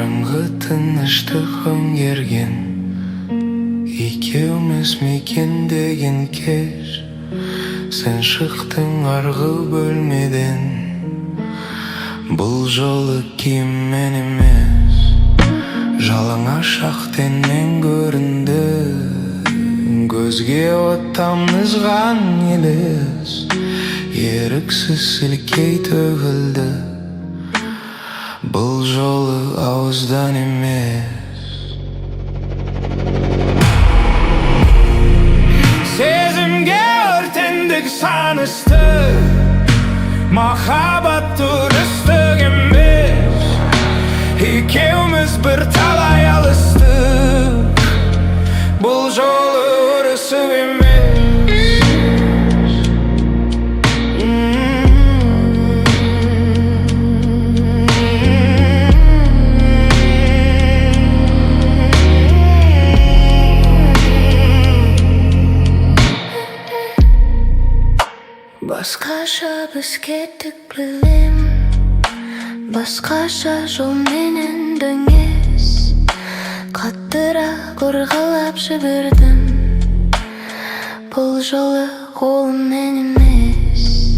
Қараңғы тыныштық өңгерген, екеуміз мекендеген кеш. Сен шықтың арғы бөлмеден, бұл жолы киіммен емес, жалаңаш ақ тенмен көрінді. Көзге от тамызған елес, еріксіз сілкей төгілді. Бұл жолы ауыздан емес. Сезімге өртендік санысты, махаббат дұрыстық емес. Екеуміз бір талай алыстық, бұл жолы ұрысып емес. Басқаша біз кеттік білем, басқаша жолменен дөңес. Қаттырақ ұрғылап жібердім, бұл жолы қолыммен емес.